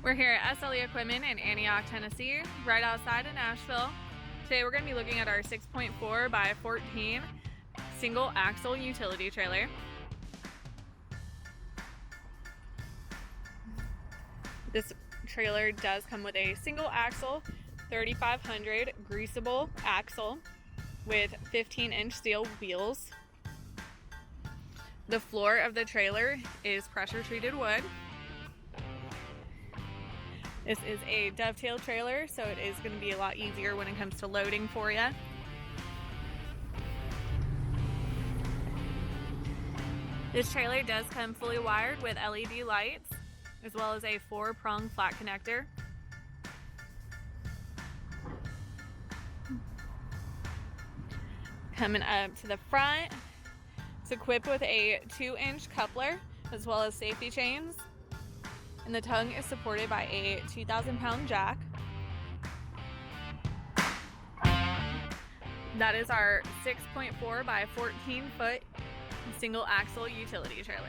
We're here at SLE Equipment in Antioch, Tennessee, right outside of Nashville. Today we're going to be looking at our 6.4 by 14 single axle utility trailer. This trailer does come with a single axle 3500 Greaseable axle with 15-inch steel wheels. The floor of the trailer is pressure treated wood. This is a dovetail trailer, so it is going to be a lot easier when it comes to loading for you. This trailer does come fully wired with LED lights, as well as a 4-prong flat connector. Coming up to the front, it's equipped with a 2-inch coupler, as well as safety chains. And the tongue is supported by a 2,000-pound jack. That is our 6.4 by 14 foot single axle utility trailer.